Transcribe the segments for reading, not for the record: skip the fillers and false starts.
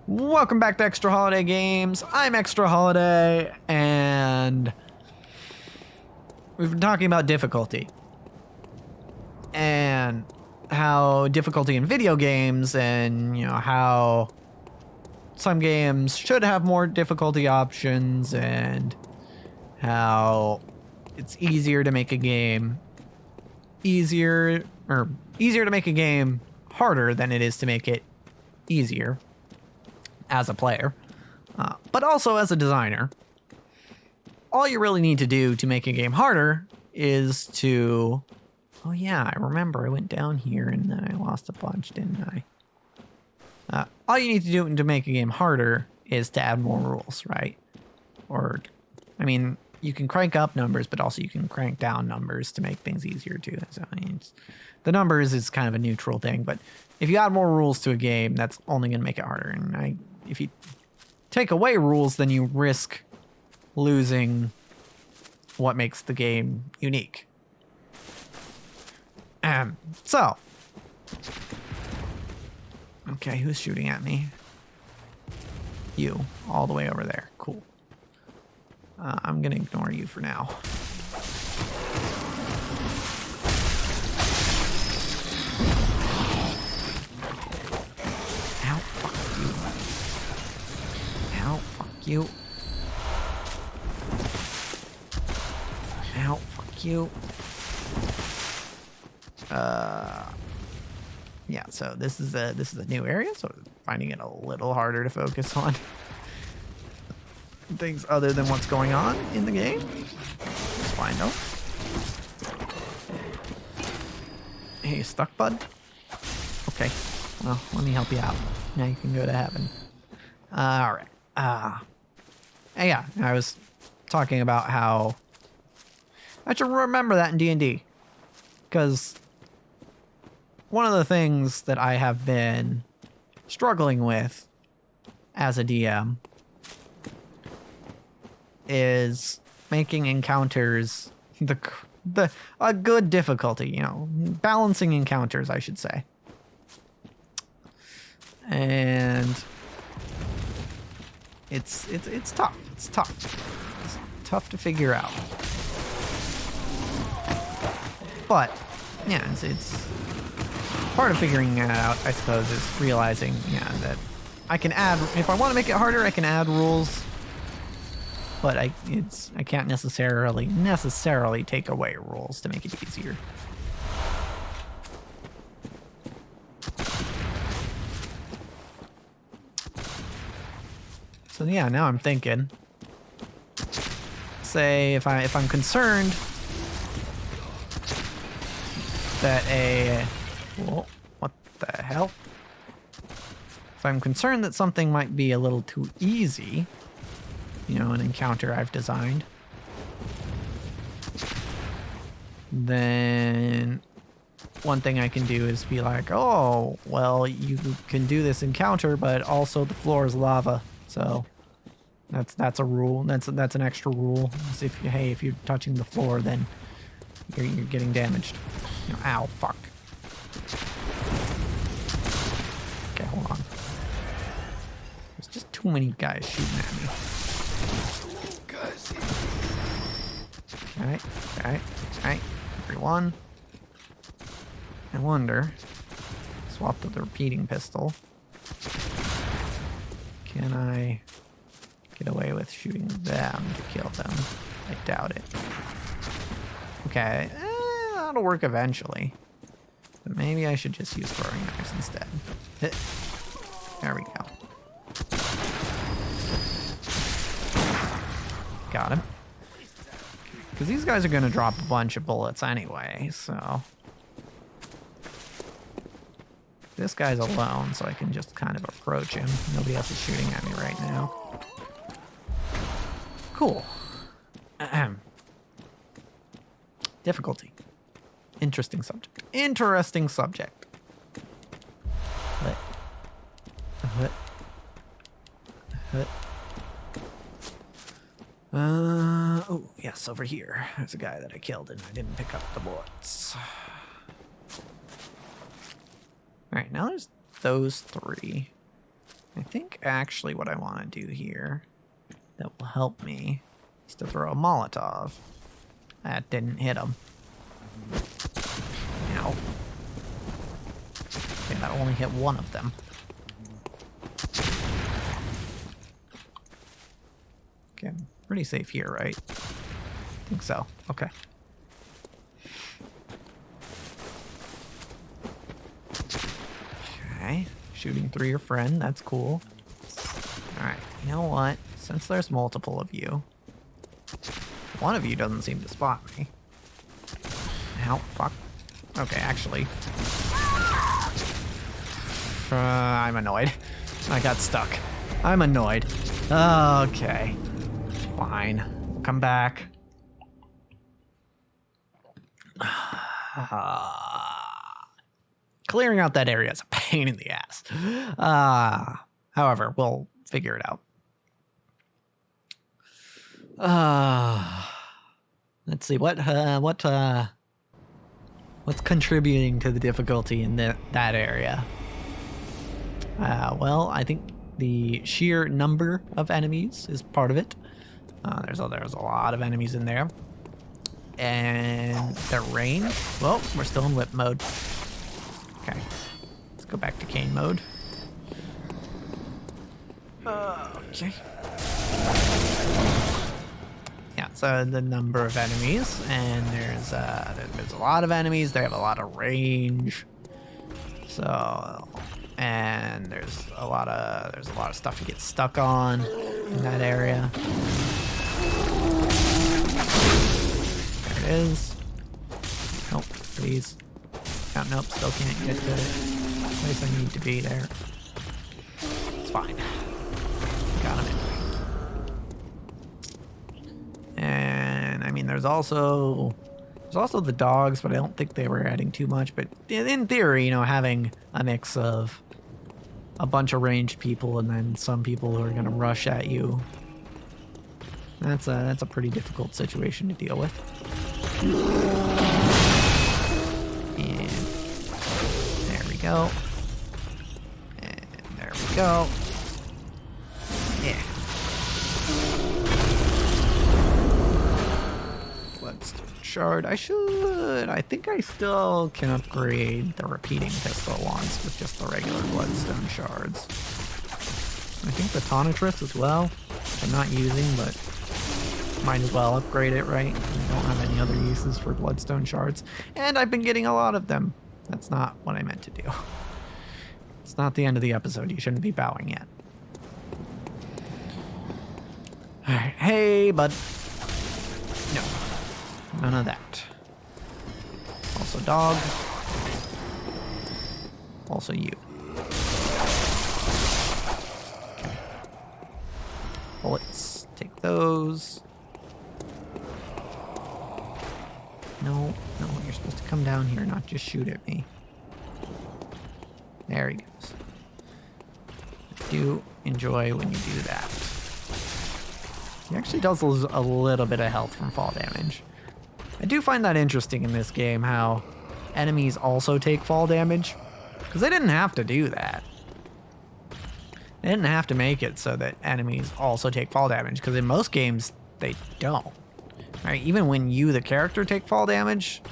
Welcome back to Extra Holiday Games. I'm Extra Holiday, and we've been talking about difficulty and how difficulty in video games, and how some games should have more difficulty options, and how it's easier to make a game easier to make a game harder than it is to make it easier as a player, but also as a designer. All you really need to do to make a game harder is to... Oh yeah, I remember I went down here and then I lost a bunch, didn't I? All you need to do to make a game harder is to add more rules, right? Or, I mean, you can crank up numbers, but also you can crank down numbers to make things easier too. So I mean, the numbers is kind of a neutral thing, but if you add more rules to a game, that's only going to make it harder. And if you take away rules, then you risk losing what makes the game unique. So, okay, who's shooting at me? You, all the way over there. Cool. I'm gonna ignore you for now. Ow, fuck you. Ow, fuck you. Ow, fuck you. Yeah, so this is a new area, so I'm finding it a little harder to focus on things other than what's going on in the game. It's fine though. Hey, you stuck, bud? Okay, well, let me help you out. Now you can go to heaven. Alright. Yeah, I was talking about how I should remember that in D&D. Because one of the things that I have been struggling with as a DM is making encounters a good difficulty, balancing encounters, I should say. And it's tough. It's tough. It's tough to figure out. But yeah, it's part of figuring it out, I suppose, is realizing, that I can add, if I want to make it harder, I can add rules, but I can't necessarily take away rules to make it easier. So yeah, now I'm thinking, say if I'm concerned that whoa, what the hell? If I'm concerned that something might be a little too easy, an encounter I've designed, then one thing I can do is be like, oh, well, you can do this encounter, but also the floor is lava, so that's a rule. That's an extra rule. If you're touching the floor, then you're getting damaged. Ow, fuck. Okay, hold on. There's just too many guys shooting at me. Okay. Everyone. I wonder. Swap to the repeating pistol. Can I get away with shooting them to kill them? I doubt it. Okay. That'll work eventually. But maybe I should just use throwing knives instead. There we go. Got him. Because these guys are going to drop a bunch of bullets anyway, so... This guy's alone, so I can just kind of approach him. Nobody else is shooting at me right now. Cool. Difficulty. Interesting subject. Interesting subject. Oh, yes, over here. There's a guy that I killed and I didn't pick up the bullets. Alright, now there's those three. I think actually what I want to do here that will help me is to throw a Molotov. That didn't hit him. Ow. Okay, that only hit one of them. Okay, I'm pretty safe here, right? I think so. Okay. Okay, shooting through your friend. That's cool. Alright, you know what? Since there's multiple of you, one of you doesn't seem to spot me. Ow, fuck. Okay, actually. I'm annoyed. I got stuck. I'm annoyed. Okay. Fine. Come back. Clearing out that area is a pain in the ass. However, we'll figure it out. Let's see what's contributing to the difficulty in that area. Well, I think the sheer number of enemies is part of it. There's a lot of enemies in there, and their range. Well, we're still in whip mode. Okay, let's go back to cane mode. Okay. Yeah, so the number of enemies, and there's a lot of enemies. They have a lot of range. So, and there's a lot of stuff you get stuck on in that area. There it is. Nope, please. Oh, nope, still can't get to the place I need to be there. It's fine. Got him anyway. And I mean, there's also the dogs, but I don't think they were adding too much. But in theory, you know, having a mix of a bunch of ranged people and then some people who are gonna rush at you, that's a pretty difficult situation to deal with. And there we go. And there we go. Yeah. Bloodstone shard. I think I still can upgrade the repeating pistol once with just the regular bloodstone shards. I think the Tonitrus as well, which I'm not using, but might as well upgrade it, right? I don't have any other uses for bloodstone shards. And I've been getting a lot of them. That's not what I meant to do. It's not the end of the episode. You shouldn't be bowing yet. Alright, hey, bud. No. None of that. Also dog. Also you. Okay. Bullets. Take those. No, you're supposed to come down here, not just shoot at me. There he goes. I do enjoy when you do that. He actually does lose a little bit of health from fall damage. I do find that interesting in this game, how enemies also take fall damage. Because they didn't have to do that. They didn't have to make it so that enemies also take fall damage, because in most games, they don't. Right? Even when you, the character, take fall damage,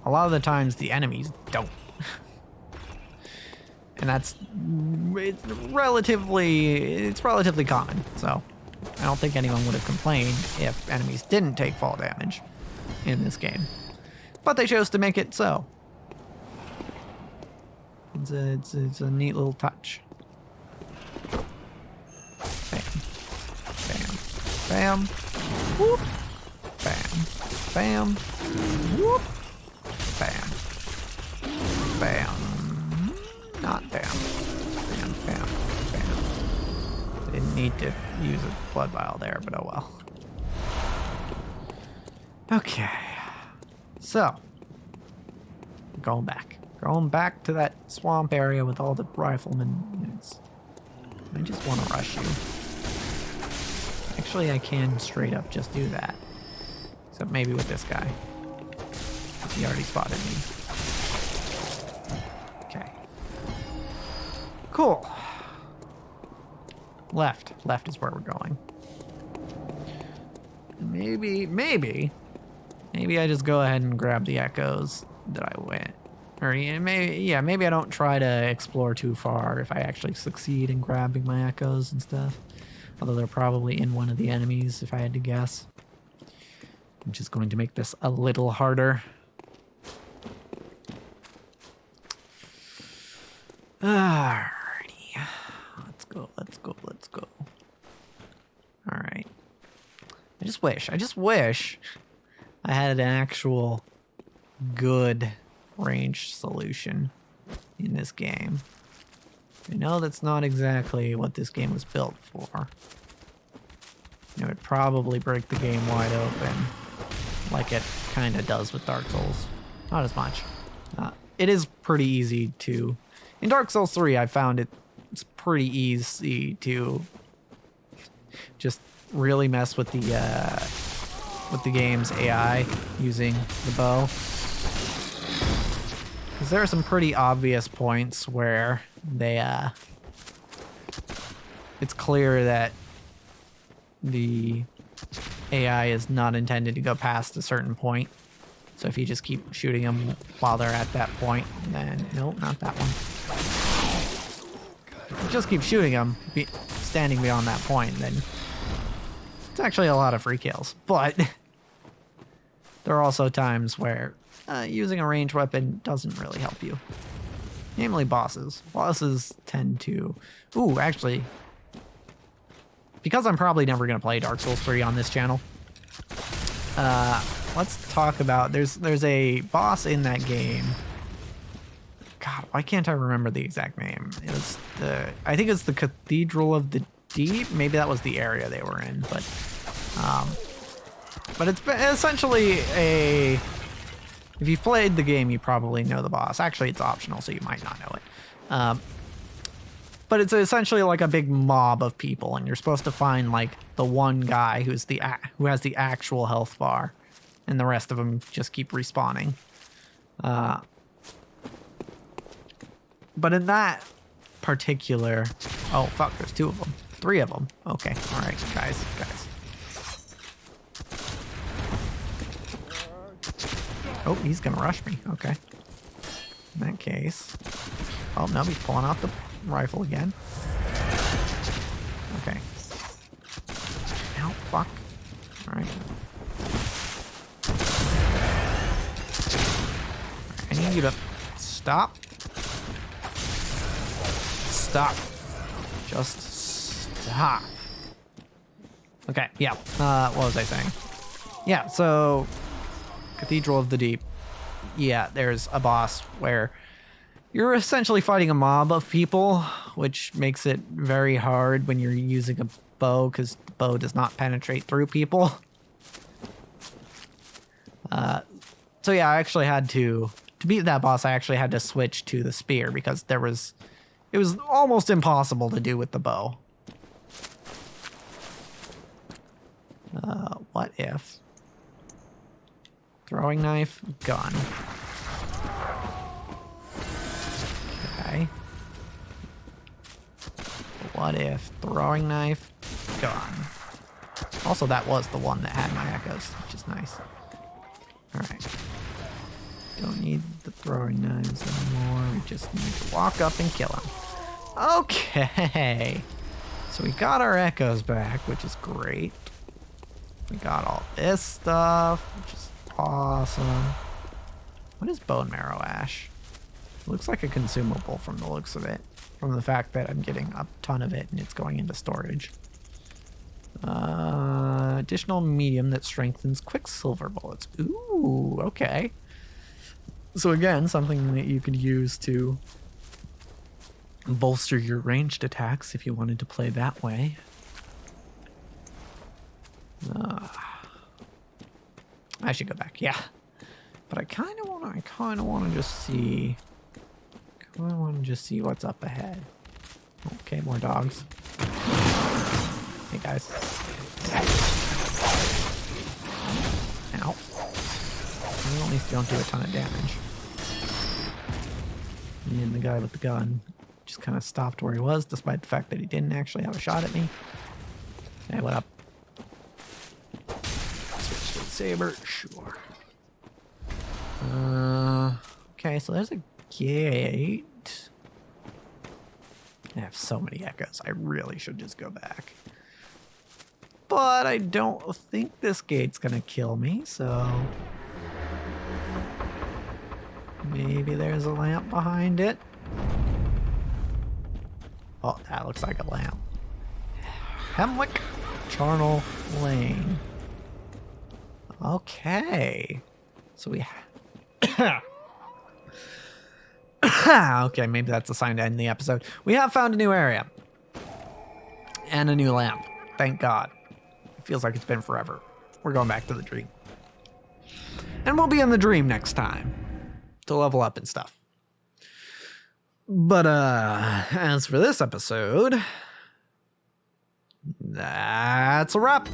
a lot of the times the enemies don't. And it's relatively common, so I don't think anyone would have complained if enemies didn't take fall damage in this game. But they chose to make it so. It's a neat little touch. Bam. Bam. Bam. Whoop. Bam. Bam. Whoop. Bam. Bam. Not bam. Bam. Bam. Bam. Didn't need to use a blood vial there, but oh well. Okay. So. Going back to that swamp area with all the riflemen units. I just want to rush you. Actually, I can straight up just do that. Except maybe with this guy. He already spotted me. Okay. Cool. Left. Left is where we're going. Maybe I just go ahead and grab the echoes that I went. Or maybe I don't try to explore too far if I actually succeed in grabbing my echoes and stuff. Although they're probably in one of the enemies, if I had to guess. Which is going to make this a little harder. Alrighty. Let's go. Alright. I just wish I had an actual good range solution in this game. I know that's not exactly what this game was built for. It would probably break the game wide open, like it kind of does with Dark Souls. Not as much. It is pretty easy to... In Dark Souls 3, I found it's pretty easy to just really mess with the game's AI using the bow. Because there are some pretty obvious points where they, it's clear that the AI is not intended to go past a certain point. So if you just keep shooting them while they're at that point, then, nope, not that one. If you just keep shooting them, standing beyond that point, then it's actually a lot of free kills. But there are also times where using a ranged weapon doesn't really help you. Namely bosses. Bosses tend to... Ooh, actually... Because I'm probably never going to play Dark Souls 3 on this channel, let's talk about... There's a boss in that game. God, why can't I remember the exact name? It was the... I think it's the Cathedral of the Deep. Maybe that was the area they were in, but it's essentially a... If you've played the game, you probably know the boss. Actually, it's optional, so you might not know it. But it's essentially like a big mob of people, and you're supposed to find like the one guy who has the actual health bar, and the rest of them just keep respawning. But in that particular... Oh, fuck, there's 2 of them. 3 of them. Okay, all right, guys. Oh, he's gonna rush me. Okay. In that case... Oh, no, he's pulling out the rifle again. Okay. Ow, fuck. Alright. I need you to stop. Stop. Just stop. Okay, yeah. What was I saying? Yeah, so... Cathedral of the Deep. Yeah, there's a boss where you're essentially fighting a mob of people, which makes it very hard when you're using a bow, because the bow does not penetrate through people. So yeah, I actually had to beat that boss, I actually had to switch to the spear, because it was almost impossible to do with the bow. What if... Throwing knife, gun. Okay. What if throwing knife, gun? Also, that was the one that had my echoes, which is nice. Alright. Don't need the throwing knives anymore. We just need to walk up and kill him. Okay. So we got our echoes back, which is great. We got all this stuff, which is awesome. What is bone marrow ash? It looks like a consumable from the looks of it. From the fact that I'm getting a ton of it and it's going into storage. Additional medium that strengthens quicksilver bullets. Ooh, okay. So again, something that you could use to bolster your ranged attacks if you wanted to play that way. I should go back, yeah. But I kind of want to just see... I want to just see what's up ahead. Okay, more dogs. Hey, guys. Ow. You at least don't do a ton of damage. And the guy with the gun Just kind of stopped where he was, despite the fact that he didn't actually have a shot at me. Hey, what up? Switch to the saber. Sure. Okay, so there's a gate. I have so many echoes. I really should just go back. But I don't think this gate's gonna kill me, so... maybe there's a lamp behind it. Oh, that looks like a lamp. Hemwick Charnel Lane. Okay. So we... okay, maybe that's a sign to end the episode. We have found a new area. And a new lamp. Thank God. It feels like it's been forever. We're going back to the dream. And we'll be in the dream next time. To level up and stuff. But, as for this episode... that's a wrap.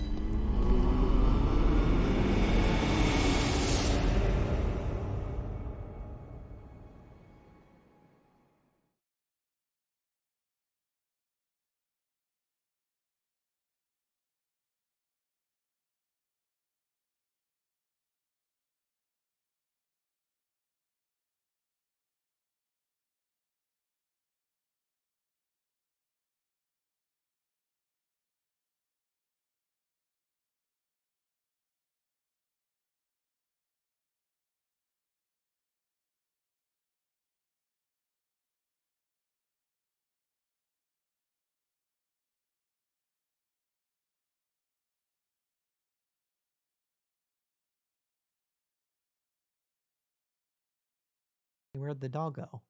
Where'd the dog go?